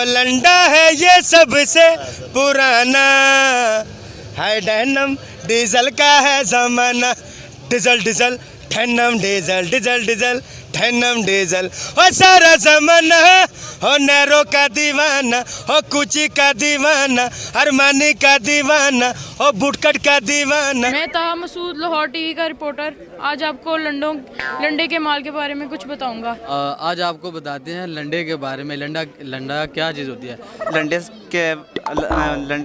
लंडा है ये सबसे पुराना, है डेनम डीजल का है जमाना। डीजल डीजल ठनम डीजल डीजल डीजल ठनम डीजल। ओ सारा जमाना हो नैरो का दीवाना, हो कुची का दीवाना, अरमानी का दीवाना, हो बुटकट का दीवाना। मैं ताहा मसूद, लाहौर टीवी का रिपोर्टर। आज आपको लंडे के माल के बारे में कुछ बताऊंगा। आज आपको बताते हैं लंडे के बारे में। लंडा क्या चीज़ होती है? लंडे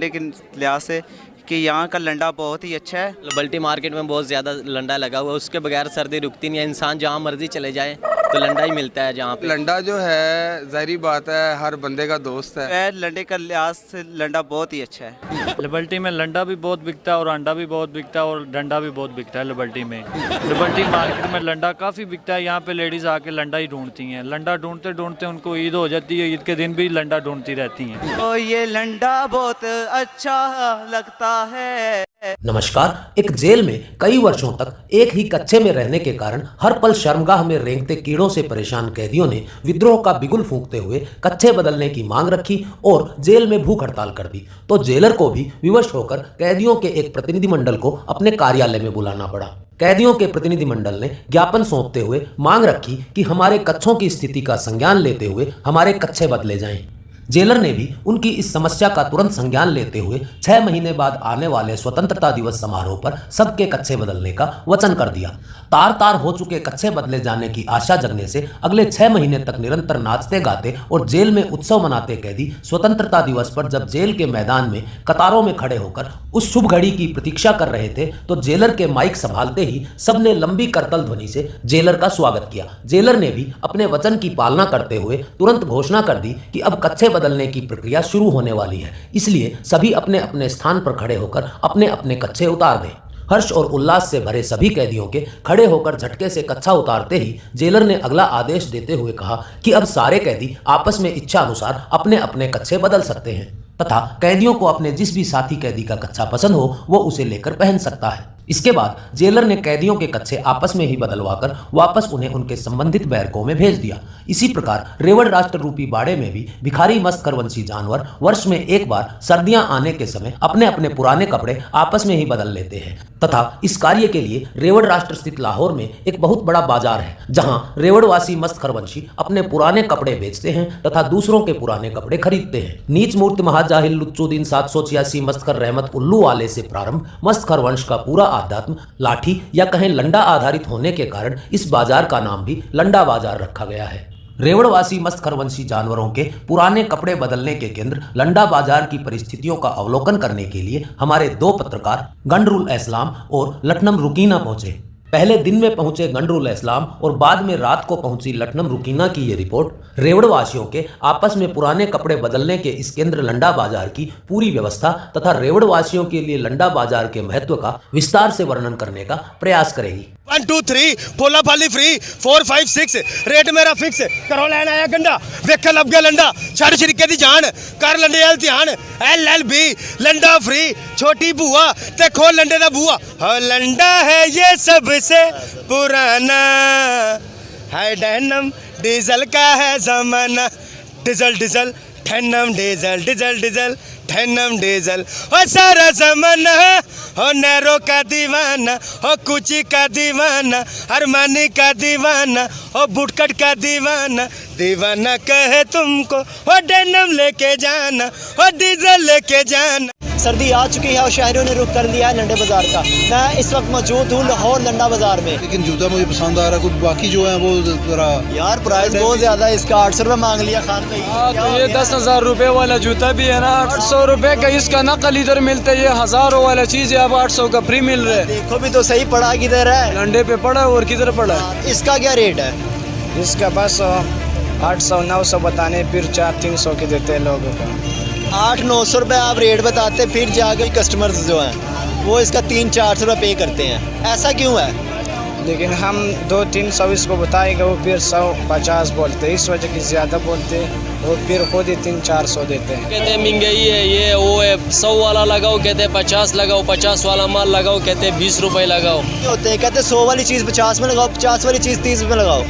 के लिहाज से कि यहाँ का लंडा बहुत ही अच्छा है। बल्टी मार्केट में बहुत ज़्यादा लंडा लगा हुआ है, उसके बगैर सर्दी रुकती नहीं है। इंसान जहाँ मर्जी चले जाए तो लंडा ही मिलता है जहाँ पे। लंडा जो है ज़ाहिरी बात है हर बंदे का दोस्त है। लंडे का लिहाज से लंडा बहुत ही अच्छा है। लिबर्टी में लंडा भी बहुत बिकता है और अंडा भी बहुत बिकता है और डंडा भी बहुत बिकता है लिबर्टी में। लिबर्टी मार्केट में लंडा काफ़ी बिकता है। यहाँ पे लेडीज़ आके लंडा ही ढूंढती हैं। लंडा ढूंढते ढूंढते उनको ईद हो जाती है, ईद के दिन भी लंडा ढूंढती रहती हैं। तो ये लंडा बहुत अच्छा लगता है। नमस्कार। एक जेल में कई वर्षों तक एक ही कच्चे में रहने के कारण हर पल शर्मगाह में रेंगते कीड़ों से परेशान कैदियों ने विद्रोह का बिगुल फूंकते हुए कच्चे बदलने की मांग रखी और जेल में भूख हड़ताल कर दी। तो जेलर को भी विवश होकर कैदियों के एक प्रतिनिधिमंडल को अपने कार्यालय में बुलाना पड़ा। कैदियों के प्रतिनिधिमंडल ने ज्ञापन सौंपते हुए मांग रखी कि हमारे कच्छों की स्थिति का संज्ञान लेते हुए हमारे कच्चे बदले जाएं। जेलर ने भी उनकी इस समस्या का तुरंत संज्ञान लेते हुए 6 महीने बाद आने वाले स्वतंत्रता दिवस समारोह पर सबके कच्चे बदलने का वचन कर दिया। तार तार हो चुके कच्चे बदले जाने की आशा जगने से अगले 6 महीने तक निरंतर नाचते गाते और जेल में उत्सव मनाते कैदी स्वतंत्रता दिवस पर जब जेल के मैदान में कतारों में खड़े होकर उस शुभ घड़ी की प्रतीक्षा कर रहे थे तो जेलर के माइक संभालते ही सबने लंबी करतल ध्वनि से जेलर का स्वागत किया। जेलर ने भी अपने वचन की पालना करते हुए तुरंत घोषणा कर दी कि अब कच्चे बदलने की प्रक्रिया शुरू होने वाली है, इसलिए सभी अपने अपने स्थान पर खड़े होकर अपने अपने कच्चे उतार दें। हर्ष और उल्लास से भरे सभी कैदियों के खड़े होकर झटके से कच्चा उतारते ही जेलर ने अगला आदेश देते हुए कहा कि अब सारे कैदी आपस में इच्छा अनुसार अपने अपने कच्चे बदल सकते हैं तथा कैदियों को अपने जिस भी साथी कैदी का कच्चा पसंद हो वो उसे लेकर पहन सकता है। इसके बाद जेलर ने कैदियों के कच्चे आपस में ही बदलवाकर वापस उन्हें उनके संबंधित बैरकों में भेज दिया। इसी प्रकार रेवड़ राष्ट्र रूपी बाड़े में भी भिखारी मस्त खरवंशी जानवर वर्ष में एक बार सर्दियां आने के समय अपने अपने पुराने कपड़े आपस में ही बदल लेते हैं तथा इस कार्य के लिए रेवड़ राष्ट्र स्थित लाहौर में एक बहुत बड़ा बाजार है जहां रेवड़वासी मस्त खरवंशी अपने पुराने कपड़े बेचते हैं तथा दूसरों के पुराने कपड़े खरीदते हैं। नीच मूर्त महाजाहिल लुच्चुद्दीन 786 मस्तखर रहमत उल्लू वाले से प्रारंभ मस्त खरवंश का पूरा आध्यात्म लाठी या कहें लंडा आधारित होने के कारण इस बाजार का नाम भी लंडा बाजार रखा गया है। रेवड़वासी मस्त खरवंशी जानवरों के पुराने कपड़े बदलने के केंद्र लंडा बाजार की परिस्थितियों का अवलोकन करने के लिए हमारे 2 पत्रकार गंडरुल इस्लाम और लठनम रुकीना पहुंचे। पहले दिन में पहुंचे गंडरुल इस्लाम और बाद में रात को पहुंची लठनम रुकीना की ये रिपोर्ट रेवड़वासियों के आपस में पुराने कपड़े बदलने के इस केंद्र लंडा बाजार की पूरी व्यवस्था तथा रेवड़वासियों के लिए लंडा बाजार के महत्व का विस्तार से वर्णन करने का प्रयास करेगी। 1 2 3 पोला फाली फ्री 4 5 6 रेट मेरा फिक्स करो लैन आया गंडा वेख लब गया लंडा छड़ छिड़के दी जान कर लंडे वाल ध्यान LLB लंडा फ्री छोटी बुआ ते खोल लंडे दा बुआ। हो लंडा है ये सबसे पुराना, है डेनम डीजल का है जमाना। डीजल डीजल ठनम डीजल डीजल डीजल ठनम डीजल। ओ सारा जमाना हो नैरो का दीवाना, हो कुची का दीवाना, अरमानी का दीवाना, हो बुटकट का दीवाना। दीवाना कहे तुमको हो डेनम लेके जाना, हो डीजल लेके जाना। सर्दी आ चुकी है और शहरों ने रुख कर लिया है लंडे बाजार का। मैं इस वक्त मौजूद हूँ लाहौर लंडा बाजार में। लेकिन जूता मुझे पसंद आ रहा है, कुछ बाकी जो है वो जरा यार प्राइस बहुत ज्यादा है इसका। 800 रुपये मांग लिया खान का। तो ये 10,000 रुपए वाला जूता भी है ना 800 रुपए का, इसका नकल इधर मिलता है। ये हजारों वाला चीज है अब 800 का फ्री मिल रहा है। देखो भी तो सही पड़ा किधर है, लंडे पे पड़ा और किधर पड़ा है। इसका क्या रेट है? इसका बस 800-900 बताने फिर 400-300 के देते हैं लोगों को। 800-900 रुपये आप रेट बताते, फिर जाके कस्टमर्स जो हैं वो इसका 300-400 रुपये पे करते हैं। ऐसा क्यों है? लेकिन हम 200-300 इसको बताएंगे, वो फिर 100-50 बोलते हैं। इस वजह की ज़्यादा बोलते हैं, वो फिर खुद ही 300-400 देते हैं। कहते हैं महंगाई है, ये वो है, 100 वाला लगाओ, कहते हैं 50 लगाओ, 50 वाला माल लगाओ, कहते हैं 20 रुपए लगाओ। होते हैं कहते हैं 100 वाली चीज़ 50 में लगाओ, 50 वाली चीज़ 30 में लगाओ।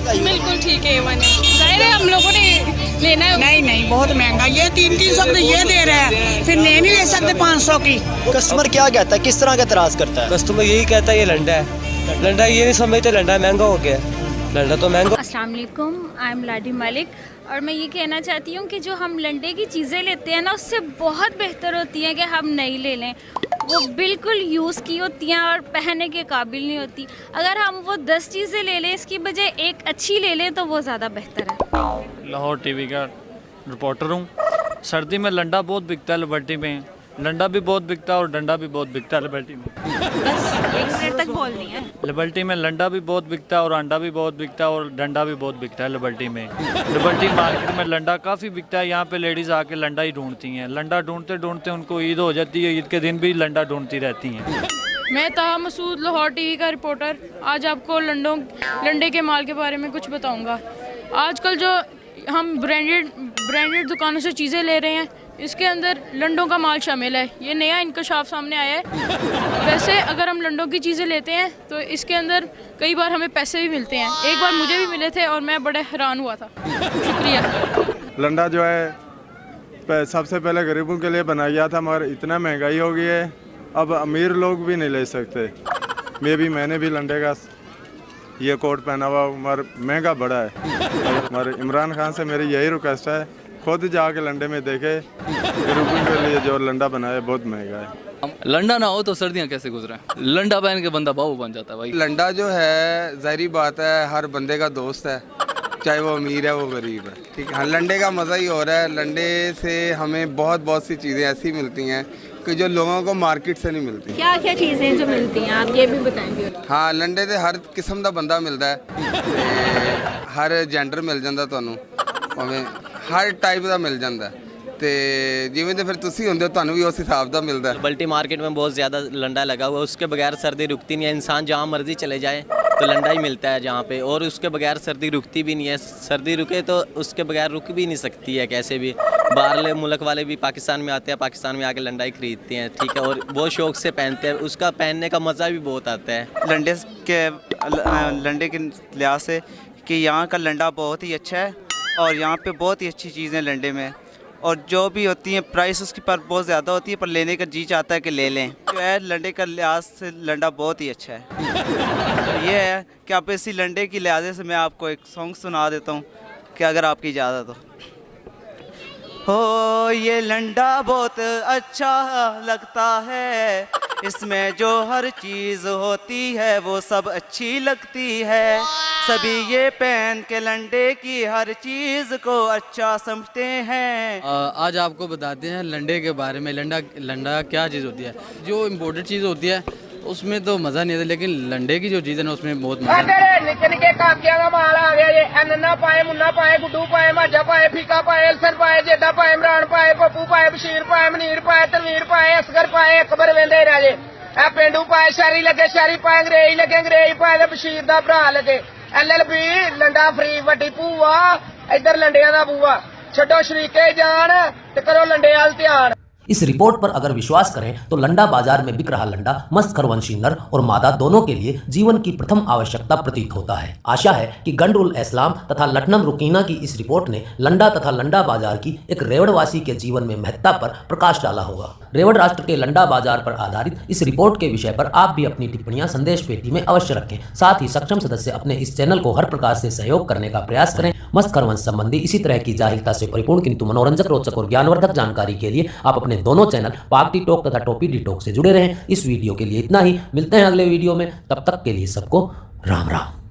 बिल्कुल ठीक है, जाहिर है हम लोगों ने लेना है। नहीं बहुत महंगा, ये 300 तो ये दे रहे हैं, फिर नहीं ले सकते 500 की। कस्टमर क्या कहता है, किस तरह का एतराज़ करता है? कस्टमर यही कहता है ये लंडा है, लंडा ये नहीं समझते, लंडा महंगा हो गया, लंडा तो महंगा। अस्सलाम वालेकुम, आई एम लाडी मलिक और मैं ये कहना चाहती हूँ कि जो हम लंडे की चीज़ें लेते हैं ना, उससे बहुत बेहतर होती हैं कि हम नहीं ले लें। वो बिल्कुल यूज़ की होती हैं और पहनने के काबिल नहीं होती। अगर हम वो 10 चीज़ें ले लें, इसकी बजाय एक अच्छी ले लें तो वो ज़्यादा बेहतर है। लाहौर टीवी का रिपोर्टर हूँ। सर्दी में लंडा बहुत बिकता है लिबर्टी में, लंडा भी बहुत बिकता है और डंडा भी बहुत बिकता है लिबर्टी में। बस 1 मिनट तक बोलनी है। लिबर्टी में लंडा भी बहुत बिकता है और अंडा भी बहुत बिकता है और डंडा भी बहुत बिकता है लिबर्टी में। लिबर्टी मार्केट में लंडा काफ़ी बिकता है, यहाँ पे लेडीज़ आके लंडा ही ढूंढती हैं। लंडा ढूंढते ढूंढते उनको ईद हो जाती है, ईद के दिन भी लंडा ढूंढती रहती हैं। मैं ताहा मसूद, लाहौर टीवी का रिपोर्टर, आज आपको लंडे के माल के बारे में कुछ बताऊंगा। आजकल जो हम ब्रांडेड दुकानों से चीज़ें ले रहे हैं, इसके अंदर लंडों का माल शामिल है। ये नया इंकशाफ सामने आया है। वैसे अगर हम लंडों की चीज़ें लेते हैं तो इसके अंदर कई बार हमें पैसे भी मिलते हैं। एक बार मुझे भी मिले थे और मैं बड़े हैरान हुआ था। शुक्रिया। लंडा जो है सबसे पहले गरीबों के लिए बनाया गया था, मगर इतना महंगाई हो गई है अब अमीर लोग भी नहीं ले सकते। मैंने भी लंडे का ये कोट पहना हुआ, मगर महंगा बड़ा है। मगर इमरान खान से मेरी यही रिक्वेस्ट है, खुद जाके लंडे में देखे, गरीबों के लिए जो लंडा बनाया बहुत महंगा है। लंडा ना हो तो सर्दियाँ कैसे गुजरे? लंडा पहन के बंदा बाबू बन जाता है भाई। लंडा जो है ज़ाहिरी बात है हर बंदे का दोस्त है, चाहे वो अमीर है वो गरीब है, ठीक है। हाँ, लंडे का मज़ा ही हो रहा है। लंडे से हमें बहुत सी चीज़ें ऐसी मिलती हैं कि जो लोगों को मार्केट से नहीं मिलती। क्या क्या चीज़ें जो मिलती हैं आप ये भी बताएंगे? हाँ, लंडे से हर किस्म का बंदा मिलता है, हर जेंडर मिल जाता ਤੁਹਾਨੂੰ, ਭਾਵੇਂ हर टाइप का मिल जाता है। तो जिमें तो फिर तुसी होंदे हो, ਤੁਹਾਨੂੰ भी उस हिसाब का मिलता है। बल्टी मार्केट में बहुत ज़्यादा लंडा लगा हुआ है, उसके बगैर सर्दी रुकती नहीं है। इंसान जहाँ मर्जी चले जाए तो लंडा ही मिलता है जहाँ पे, और उसके बगैर सर्दी रुकती भी नहीं है। सर्दी रुके तो उसके बगैर रुक भी नहीं सकती है कैसे भी। बाहरले मुल्क वाले भी पाकिस्तान में आते हैं, पाकिस्तान में आके लंडा ही खरीदते हैं, ठीक है, और वो शौक से पहनते हैं। उसका पहनने का मज़ा भी बहुत आता है। लंडे के लिहाज से कि यहाँ का लंडा बहुत ही अच्छा है और यहाँ पे बहुत ही अच्छी चीज़ें लंडे में, और जो भी होती हैं प्राइस उसकी पर बहुत ज़्यादा होती है, पर लेने का जी चाहता है कि ले लें। जो है लंडे का लिहाज से लंडा बहुत ही अच्छा है। ये है कि आप इसी लंडे की लिहाजे से मैं आपको एक सॉन्ग सुना देता हूँ कि अगर आपकी इजाज़त हो। ये लंडा बहुत अच्छा लगता है, इसमें जो हर चीज़ होती है वो सब अच्छी लगती है। सभी ये पहन के लंडे की हर चीज़ को अच्छा समझते हैं। आज आपको बताते हैं लंडे के बारे में। लंडा क्या चीज़ होती है? जो इम्पोर्टेड चीज़ होती है उसमें तो मज़ा नहीं आता, लेकिन लंडे की जो चीज़ है ना उसमें बहुत मज़ा है। निके निके काकिया का माल आ गया, ये अन्ना पाए, मुन्ना पाए, गुड्डू पाए, माजा पाए, फीका पाए, एलसन पाए, जेडा पाए, इमरान पाए, पप्पू पाए, बशीर पाए, मनीर पाए, तनवीर पाए, असगर पाए, अकबर वेंदे राजे, ए पेंडू पाए, शहरी लगे शहरी पाए, अंग्रेज लगे अंग्रेज पाए, बशीर दा भरा लगे। LLB लंडा फ्री, वड्डी भूआ इधर लंडिया दा बूआ, छड्डो शरीके जान ते करो लंडे वाल ध्यान। इस रिपोर्ट पर अगर विश्वास करें तो लंडा बाजार में बिक रहा लंडा मस्त खरवंशी नर और मादा दोनों के लिए जीवन की प्रथम आवश्यकता प्रतीत होता है। आशा है कि गंड उल इस्लाम तथा लटनम रुकीना की इस रिपोर्ट ने लंडा तथा लंडा बाजार की एक रेवड़वासी के जीवन में महत्ता पर प्रकाश डाला होगा। रेवड़ राष्ट्र के लंडा बाजार पर आधारित इस रिपोर्ट के विषय पर आप भी अपनी टिप्पणियां संदेश पेटी में अवश्य रखें। साथ ही सक्षम सदस्य अपने इस चैनल को हर प्रकार से सहयोग करने का प्रयास करें। मस्त खरवंश संबंधी इसी तरह की जाहिलता से परिपूर्ण किंतु मनोरंजक, रोचक और ज्ञानवर्धक जानकारी के लिए आप अपने दोनों चैनल पाक टी टॉक तथा टोपी डी टॉक से जुड़े रहें। इस वीडियो के लिए इतना ही, मिलते हैं अगले वीडियो में, तब तक के लिए सबको राम राम।